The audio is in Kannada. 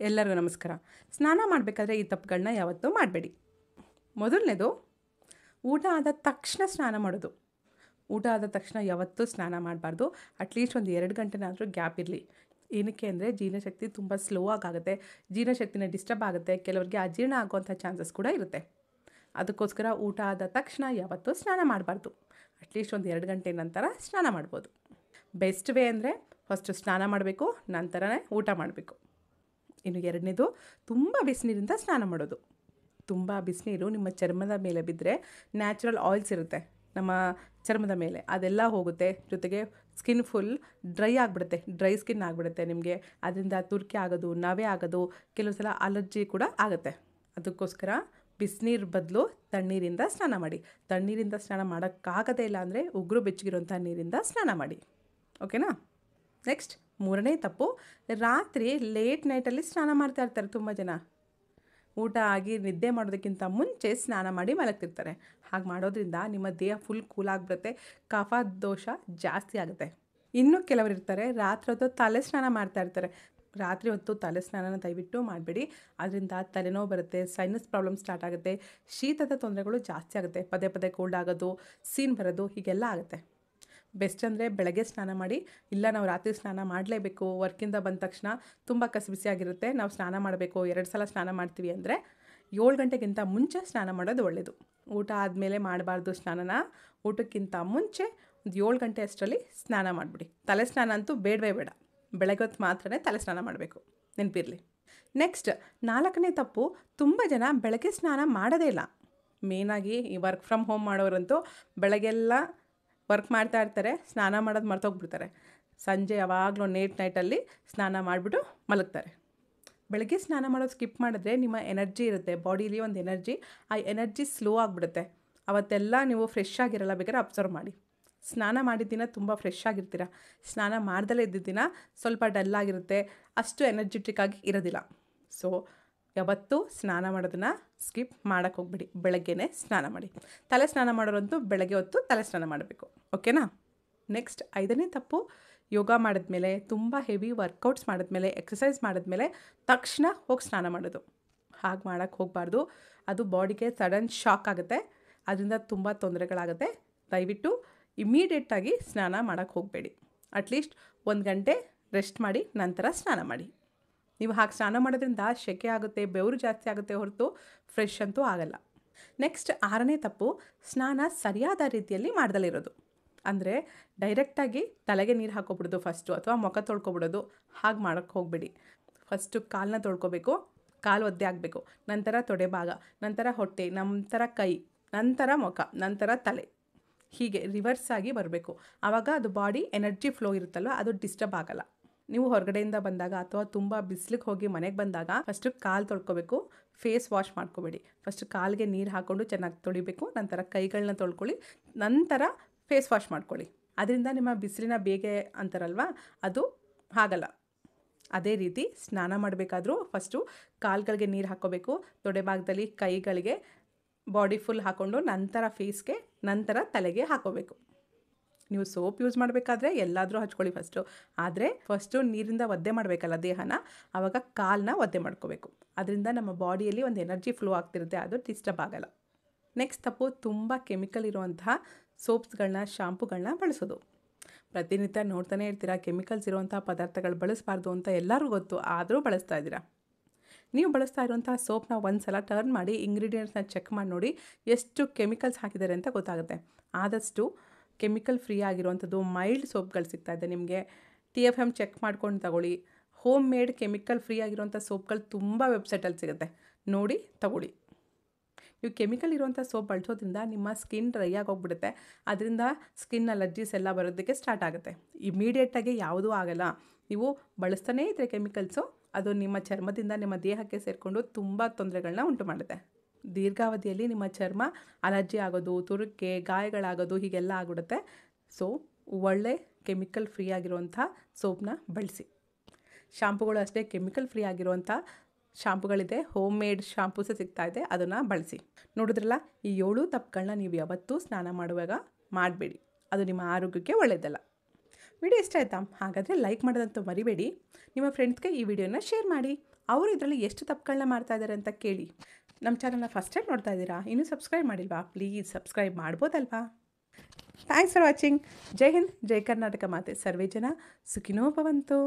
ಎಲ್ಲರಿಗೂ ನಮಸ್ಕಾರ. ಸ್ನಾನ ಮಾಡಬೇಕಾದ್ರೆ ಈ ತಪ್ಪುಗಳನ್ನ ಯಾವತ್ತೂ ಮಾಡಬೇಡಿ. ಮೊದಲನೇದು, ಊಟ ಆದ ತಕ್ಷಣ ಸ್ನಾನ ಮಾಡೋದು. ಊಟ ಆದ ತಕ್ಷಣ ಯಾವತ್ತೂ ಸ್ನಾನ ಮಾಡಬಾರ್ದು. ಅಟ್ಲೀಸ್ಟ್ ಒಂದು 2 ಗಂಟೆನಾದರೂ ಗ್ಯಾಪ್ ಇರಲಿ. ಏನಕ್ಕೆ ಅಂದರೆ ಜೀರ್ಣಶಕ್ತಿ ತುಂಬ ಸ್ಲೋ ಆಗುತ್ತೆ. ಜೀರ್ಣಶಕ್ತಿನ ಡಿಸ್ಟರ್ಬ್ ಆಗುತ್ತೆ. ಕೆಲವರಿಗೆ ಅಜೀರ್ಣ ಆಗುವಂಥ ಚಾನ್ಸಸ್ ಕೂಡ ಇರುತ್ತೆ. ಅದಕ್ಕೋಸ್ಕರ ಊಟ ಆದ ತಕ್ಷಣ ಯಾವತ್ತೂ ಸ್ನಾನ ಮಾಡಬಾರ್ದು. ಅಟ್ಲೀಸ್ಟ್ ಒಂದು 2 ಗಂಟೆ ನಂತರ ಸ್ನಾನ ಮಾಡ್ಬೋದು. ಬೆಸ್ಟ್ ವೇ ಅಂದರೆ ಫಸ್ಟು ಸ್ನಾನ ಮಾಡಬೇಕು, ನಂತರನೇ ಊಟ ಮಾಡಬೇಕು. ಇನ್ನು ಎರಡನೇದು, ತುಂಬ ಬಿಸಿನೀರಿಂದ ಸ್ನಾನ ಮಾಡೋದು. ತುಂಬ ಬಿಸಿನೀರು ನಿಮ್ಮ ಚರ್ಮದ ಮೇಲೆ ಬಿದ್ದರೆ ನ್ಯಾಚುರಲ್ ಆಯಿಲ್ಸ್ ಇರುತ್ತೆ ನಮ್ಮ ಚರ್ಮದ ಮೇಲೆ, ಅದೆಲ್ಲ ಹೋಗುತ್ತೆ. ಜೊತೆಗೆ ಸ್ಕಿನ್ ಫುಲ್ ಡ್ರೈ ಆಗಿಬಿಡುತ್ತೆ, ಡ್ರೈ ಸ್ಕಿನ್ ಆಗಿಬಿಡುತ್ತೆ ನಿಮಗೆ. ಅದರಿಂದ ತುರ್ಕೆ ಆಗೋದು, ನವೆ ಆಗೋದು, ಕೆಲವು ಸಲ ಅಲರ್ಜಿ ಕೂಡ ಆಗುತ್ತೆ. ಅದಕ್ಕೋಸ್ಕರ ಬಿಸಿನೀರು ಬದಲು ತಣ್ಣೀರಿಂದ ಸ್ನಾನ ಮಾಡಿ. ತಣ್ಣೀರಿಂದ ಸ್ನಾನ ಮಾಡೋಕ್ಕಾಗದೇ ಇಲ್ಲ ಅಂದರೆ ಉಗುರು ಬೆಚ್ಚಗಿರೋಂಥ ನೀರಿಂದ ಸ್ನಾನ ಮಾಡಿ. ಓಕೆನಾ? ನೆಕ್ಸ್ಟ್, ಮೂರನೇ ತಪ್ಪು, ರಾತ್ರಿ ಲೇಟ್ ನೈಟಲ್ಲಿ ಸ್ನಾನ ಮಾಡ್ತಾ ಇರ್ತಾರೆ ತುಂಬ ಜನ. ಊಟ ಆಗಿ ನಿದ್ದೆ ಮಾಡೋದಕ್ಕಿಂತ ಮುಂಚೆ ಸ್ನಾನ ಮಾಡಿ ಮಲಗ್ತಿರ್ತಾರೆ. ಹಾಗೆ ಮಾಡೋದ್ರಿಂದ ನಿಮ್ಮ ದೇಹ ಫುಲ್ ಕೂಲಾಗ್ಬಿಡುತ್ತೆ, ಕಫ ದೋಷ ಜಾಸ್ತಿ ಆಗುತ್ತೆ. ಇನ್ನೂ ಕೆಲವರು ಇರ್ತಾರೆ, ರಾತ್ರಿ ಹೊತ್ತು ತಲೆ ಸ್ನಾನ ಮಾಡ್ತಾ ಇರ್ತಾರೆ. ರಾತ್ರಿ ಹೊತ್ತು ತಲೆ ಸ್ನಾನನ ದಯವಿಟ್ಟು ಮಾಡಬೇಡಿ. ಅದರಿಂದ ತಲೆನೋವು ಬರುತ್ತೆ, ಸೈನಸ್ ಪ್ರಾಬ್ಲಮ್ ಸ್ಟಾರ್ಟ್ ಆಗುತ್ತೆ, ಶೀತದ ತೊಂದರೆಗಳು ಜಾಸ್ತಿ ಆಗುತ್ತೆ, ಪದೇ ಪದೇ ಕೋಲ್ಡ್ ಆಗೋದು, ಸೀನ್ ಬರೋದು, ಹೀಗೆಲ್ಲ ಆಗುತ್ತೆ. ಬೆಸ್ಟ್ ಅಂದರೆ ಬೆಳಗ್ಗೆ ಸ್ನಾನ ಮಾಡಿ. ಇಲ್ಲ ನಾವು ರಾತ್ರಿ ಸ್ನಾನ ಮಾಡಲೇಬೇಕು, ವರ್ಕಿಂದ ಬಂದ ತಕ್ಷಣ ತುಂಬ ಕಸಿಬಿಸಿಯಾಗಿರುತ್ತೆ, ನಾವು ಸ್ನಾನ ಮಾಡಬೇಕು, 2 ಸಲ ಸ್ನಾನ ಮಾಡ್ತೀವಿ ಅಂದರೆ 7 ಗಂಟೆಗಿಂತ ಮುಂಚೆ ಸ್ನಾನ ಮಾಡೋದು ಒಳ್ಳೆಯದು. ಊಟ ಆದಮೇಲೆ ಮಾಡಬಾರ್ದು ಸ್ನಾನನ. ಊಟಕ್ಕಿಂತ ಮುಂಚೆ ಒಂದು 7 ಗಂಟೆ ಅಷ್ಟರಲ್ಲಿ ಸ್ನಾನ ಮಾಡಿಬಿಡಿ. ತಲೆ ಸ್ನಾನ ಅಂತೂ ಬೇಡವೇ ಬೇಡ. ಬೆಳಗ್ಗೆ ಹೊತ್ತು ಮಾತ್ರನೇ ತಲೆ ಸ್ನಾನ ಮಾಡಬೇಕು, ನೆನಪಿರಲಿ. ನೆಕ್ಸ್ಟ್, 4ನೇ ತಪ್ಪು, ತುಂಬ ಜನ ಬೆಳಗ್ಗೆ ಸ್ನಾನ ಮಾಡೋದೇ ಇಲ್ಲ. ಮೇಯ್ನಾಗಿ ಈ ವರ್ಕ್ ಫ್ರಮ್ ಹೋಮ್ ಮಾಡೋರಂತೂ ಬೆಳಗ್ಗೆಲ್ಲ ವರ್ಕ್ ಮಾಡ್ತಾ ಇರ್ತಾರೆ, ಸ್ನಾನ ಮಾಡೋದು ಮರ್ತೋಗ್ಬಿಡ್ತಾರೆ. ಸಂಜೆ ಯಾವಾಗಲೂ ನೈಟಲ್ಲಿ ಸ್ನಾನ ಮಾಡಿಬಿಟ್ಟು ಮಲಗ್ತಾರೆ. ಬೆಳಗ್ಗೆ ಸ್ನಾನ ಮಾಡೋದು ಸ್ಕಿಪ್ ಮಾಡಿದ್ರೆ ನಿಮ್ಮ ಎನರ್ಜಿ ಇರುತ್ತೆ ಬಾಡೀಲಿ, ಒಂದು ಎನರ್ಜಿ, ಆ ಎನರ್ಜಿ ಸ್ಲೋ ಆಗಿಬಿಡುತ್ತೆ. ಅವತ್ತೆಲ್ಲ ನೀವು ಫ್ರೆಶ್ ಆಗಿರಲ್ಲ. ಬೇಕಾದ್ರೆ ಅಬ್ಸರ್ವ್ ಮಾಡಿ. ಸ್ನಾನ ಮಾಡಿದ ದಿನ ತುಂಬ ಫ್ರೆಶ್ ಆಗಿರ್ತೀರ, ಸ್ನಾನ ಮಾಡ್ದಲೇ ಇದ್ದ ದಿನ ಸ್ವಲ್ಪ ಡಲ್ಲಾಗಿರುತ್ತೆ, ಅಷ್ಟು ಎನರ್ಜೆಟಿಕ್ ಆಗಿ ಇರೋದಿಲ್ಲ. ಸೊ ಯಾವತ್ತೂ ಸ್ನಾನ ಮಾಡೋದನ್ನು ಸ್ಕಿಪ್ ಮಾಡೋಕ್ಕೆ ಹೋಗ್ಬಿಡಿ. ಬೆಳಗ್ಗೆನೇ ಸ್ನಾನ ಮಾಡಿ. ತಲೆ ಸ್ನಾನ ಮಾಡೋರಂತೂ ಬೆಳಗ್ಗೆ ಹೊತ್ತು ತಲೆ ಸ್ನಾನ ಮಾಡಬೇಕು. ಓಕೆನಾ? ನೆಕ್ಸ್ಟ್, 5ನೇ ತಪ್ಪು, ಯೋಗ ಮಾಡಿದ್ಮೇಲೆ, ತುಂಬ ಹೆವಿ ವರ್ಕೌಟ್ಸ್ ಮಾಡಿದ್ಮೇಲೆ, ಎಕ್ಸಸೈಸ್ ಮಾಡಿದ್ಮೇಲೆ ತಕ್ಷಣ ಹೋಗಿ ಸ್ನಾನ ಮಾಡೋದು. ಹಾಗೆ ಮಾಡೋಕ್ಕೆ ಹೋಗಬಾರ್ದು. ಅದು ಬಾಡಿಗೆ ಸಡನ್ ಶಾಕ್ ಆಗುತ್ತೆ, ಅದರಿಂದ ತುಂಬ ತೊಂದರೆಗಳಾಗುತ್ತೆ. ದಯವಿಟ್ಟು ಇಮಿಡಿಯೇಟಾಗಿ ಸ್ನಾನ ಮಾಡೋಕ್ಕೆ ಹೋಗಬೇಡಿ. ಅಟ್ಲೀಸ್ಟ್ 1 ಗಂಟೆ ರೆಸ್ಟ್ ಮಾಡಿ ನಂತರ ಸ್ನಾನ ಮಾಡಿ. ನೀವು ಹಾಗೆ ಸ್ನಾನ ಮಾಡೋದ್ರಿಂದ ಸೆಕೆ ಆಗುತ್ತೆ, ಬೆವರು ಜಾಸ್ತಿ ಆಗುತ್ತೆ ಹೊರತು ಫ್ರೆಶ್ ಅಂತೂ ಆಗಲ್ಲ. ನೆಕ್ಸ್ಟ್, 6ನೇ ತಪ್ಪು, ಸ್ನಾನ ಸರಿಯಾದ ರೀತಿಯಲ್ಲಿ ಮಾಡ್ದಲಿರೋದು. ಅಂದರೆ ಡೈರೆಕ್ಟಾಗಿ ತಲೆಗೆ ನೀರು ಹಾಕೋಬಿಡೋದು ಫಸ್ಟು, ಅಥವಾ ಮುಖ ತೊಳ್ಕೊಬಿಡೋದು. ಹಾಗೆ ಮಾಡೋಕ್ಕೆ ಹೋಗಬೇಡಿ. ಫಸ್ಟು ಕಾಲನ್ನ ತೊಳ್ಕೊಬೇಕು, ಕಾಲು ಒದ್ದೆ ಆಗಬೇಕು, ನಂತರ ತೊಡೆ ಭಾಗ, ನಂತರ ಹೊಟ್ಟೆ, ನಂತರ ಕೈ, ನಂತರ ಮುಖ, ನಂತರ ತಲೆ, ಹೀಗೆ ರಿವರ್ಸ್ ಆಗಿ ಬರಬೇಕು. ಆವಾಗ ಅದು ಬಾಡಿ ಎನರ್ಜಿ ಫ್ಲೋ ಇರುತ್ತಲ್ವ, ಅದು ಡಿಸ್ಟರ್ಬ್ ಆಗಲ್ಲ. ನೀವು ಹೊರಗಡೆಯಿಂದ ಬಂದಾಗ ಅಥವಾ ತುಂಬ ಬಿಸಿಲಿಗೆ ಹೋಗಿ ಮನೆಗೆ ಬಂದಾಗ ಫಸ್ಟು ಕಾಲು ತೊಳ್ಕೊಬೇಕು, ಫೇಸ್ ವಾಶ್ ಮಾಡ್ಕೋಬೇಡಿ. ಫಸ್ಟು ಕಾಲಿಗೆ ನೀರು ಹಾಕ್ಕೊಂಡು ಚೆನ್ನಾಗಿ ತೊಳಿಬೇಕು, ನಂತರ ಕೈಗಳನ್ನ ತೊಳ್ಕೊಳ್ಳಿ, ನಂತರ ಫೇಸ್ ವಾಶ್ ಮಾಡ್ಕೊಳ್ಳಿ. ಅದರಿಂದ ನಿಮ್ಮ ಬಿಸಿಲಿನ ಬೇಗೆ ಅಂತಾರಲ್ವ, ಅದು ಆಗಲ್ಲ. ಅದೇ ರೀತಿ ಸ್ನಾನ ಮಾಡಬೇಕಾದ್ರೂ ಫಸ್ಟು ಕಾಲುಗಳಿಗೆ ನೀರು ಹಾಕ್ಕೋಬೇಕು, ತೊಡೆ ಭಾಗದಲ್ಲಿ ಕೈಗಳಿಗೆ ಬಾಡಿ ಫುಲ್ ಹಾಕ್ಕೊಂಡು ನಂತರ ಫೇಸ್ಗೆ, ನಂತರ ತಲೆಗೆ ಹಾಕ್ಕೋಬೇಕು. ನೀವು ಸೋಪ್ ಯೂಸ್ ಮಾಡಬೇಕಾದ್ರೆ ಎಲ್ಲಾದರೂ ಹಚ್ಕೊಳ್ಳಿ ಫಸ್ಟು. ಆದರೆ ಫಸ್ಟು ನೀರಿಂದ ಒದ್ದೆ ಮಾಡಬೇಕಲ್ಲ ದೇಹನ, ಆವಾಗ ಕಾಲನ್ನ ಒದ್ದೆ ಮಾಡ್ಕೋಬೇಕು. ಅದರಿಂದ ನಮ್ಮ ಬಾಡಿಯಲ್ಲಿ ಒಂದು ಎನರ್ಜಿ ಫ್ಲೋ ಆಗ್ತಿರುತ್ತೆ, ಅದು ಡಿಸ್ಟರ್ಬ್ ಆಗಲ್ಲ. ನೆಕ್ಸ್ಟ್ ತಪ್ಪು, ತುಂಬ ಕೆಮಿಕಲ್ ಇರುವಂತಹ ಸೋಪ್ಸ್ಗಳನ್ನ, ಶಾಂಪುಗಳನ್ನ ಬಳಸೋದು. ಪ್ರತಿನಿತ್ಯ ನೋಡ್ತಾನೆ ಇರ್ತೀರ, ಕೆಮಿಕಲ್ಸ್ ಇರುವಂಥ ಪದಾರ್ಥಗಳು ಬಳಸಬಾರ್ದು ಅಂತ ಎಲ್ಲರಿಗೂ ಗೊತ್ತು, ಆದರೂ ಬಳಸ್ತಾ ಇದ್ದೀರಾ. ನೀವು ಬಳಸ್ತಾ ಇರುವಂಥ ಸೋಪ್ನ ಒಂದು ಸಲ ಟರ್ನ್ ಮಾಡಿ ಇಂಗ್ರೀಡಿಯೆಂಟ್ಸ್ನ ಚೆಕ್ ಮಾಡಿ ನೋಡಿ, ಎಷ್ಟು ಕೆಮಿಕಲ್ಸ್ ಹಾಕಿದ್ದಾರೆ ಅಂತ ಗೊತ್ತಾಗುತ್ತೆ. ಆದಷ್ಟು ಕೆಮಿಕಲ್ ಫ್ರೀ ಆಗಿರುವಂಥದ್ದು ಮೈಲ್ಡ್ ಸೋಪ್ಗಳು ಸಿಗ್ತಾಯಿದೆ ನಿಮಗೆ. TFM ಚೆಕ್ ಮಾಡ್ಕೊಂಡು ತಗೊಳ್ಳಿ. ಹೋಮ್ ಮೇಡ್ ಕೆಮಿಕಲ್ ಫ್ರೀ ಆಗಿರುವಂಥ ಸೋಪ್ಗಳು ತುಂಬ ವೆಬ್ಸೈಟಲ್ಲಿ ಸಿಗುತ್ತೆ, ನೋಡಿ ತಗೊಳ್ಳಿ. ನೀವು ಕೆಮಿಕಲ್ ಇರುವಂಥ ಸೋಪ್ ಬಳಸೋದ್ರಿಂದ ನಿಮ್ಮ ಸ್ಕಿನ್ ಡ್ರೈ ಆಗೋಗ್ಬಿಡುತ್ತೆ, ಅದರಿಂದ ಸ್ಕಿನ್ ಅಲರ್ಜೀಸ್ ಎಲ್ಲ ಬರೋದಕ್ಕೆ ಸ್ಟಾರ್ಟ್ ಆಗುತ್ತೆ. ಇಮಿಡಿಯೇಟಾಗಿ ಯಾವುದೂ ಆಗಲ್ಲ. ನೀವು ಬಳಸ್ತಾನೇ ಇದ್ದರೆ ಕೆಮಿಕಲ್ಸು, ಅದು ನಿಮ್ಮ ಚರ್ಮದಿಂದ ನಿಮ್ಮ ದೇಹಕ್ಕೆ ಸೇರಿಕೊಂಡು ತುಂಬ ತೊಂದರೆಗಳನ್ನ ಉಂಟು ಮಾಡುತ್ತೆ. ದೀರ್ಘಾವಧಿಯಲ್ಲಿ ನಿಮ್ಮ ಚರ್ಮ ಅಲರ್ಜಿ ಆಗೋದು, ತುರುಕೆ, ಗಾಯಗಳಾಗೋದು, ಹೀಗೆಲ್ಲ ಆಗಿಬಿಡುತ್ತೆ. ಸೊ ಒಳ್ಳೆ ಕೆಮಿಕಲ್ ಫ್ರೀ ಆಗಿರುವಂಥ ಸೋಪ್ನ ಬಳಸಿ. ಶಾಂಪುಗಳು ಅಷ್ಟೇ, ಕೆಮಿಕಲ್ ಫ್ರೀ ಆಗಿರುವಂಥ ಶಾಂಪುಗಳಿದೆ, ಹೋಮ್ ಮೇಡ್ ಶಾಂಪೂಸೇ ಸಿಗ್ತಾಯಿದೆ, ಅದನ್ನು ಬಳಸಿ. ನೋಡಿದ್ರಲ್ಲ, ಈ 7 ತಪ್ಪುಗಳನ್ನ ನೀವು ಯಾವತ್ತೂ ಸ್ನಾನ ಮಾಡುವಾಗ ಮಾಡಬೇಡಿ. ಅದು ನಿಮ್ಮ ಆರೋಗ್ಯಕ್ಕೆ ಒಳ್ಳೆಯದಲ್ಲ. ವಿಡಿಯೋ ಇಷ್ಟ ಆಯಿತಾ? ಹಾಗಾದರೆ ಲೈಕ್ ಮಾಡೋದಂತೂ ಮರಿಬೇಡಿ. ನಿಮ್ಮ ಫ್ರೆಂಡ್ಸ್ಗೆ ಈ ವಿಡಿಯೋನ ಶೇರ್ ಮಾಡಿ. ಅವರು ಇದರಲ್ಲಿ ಎಷ್ಟು ತಪ್ಪುಗಳನ್ನ ಮಾಡ್ತಾ ಇದ್ದಾರೆ ಅಂತ ಕೇಳಿ. ನಮ್ಮ ಚಾನಲ್ನ ಫಸ್ಟ್ ಟೈಮ್ ನೋಡ್ತಾ ಇದ್ದೀರಾ, ಇನ್ನೂ ಸಬ್ಸ್ಕ್ರೈಬ್ ಮಾಡಿಲ್ವಾ? ಪ್ಲೀಸ್ ಸಬ್ಸ್ಕ್ರೈಬ್ ಮಾಡ್ಬೋದಲ್ವಾ? Thanks for watching. ಜೈ ಹಿಂದ್, ಜೈ ಕರ್ನಾಟಕ ಮಾತೆ. ಸರ್ವೇ ಜನ ಸುಖಿನೋ ಭವಂತು.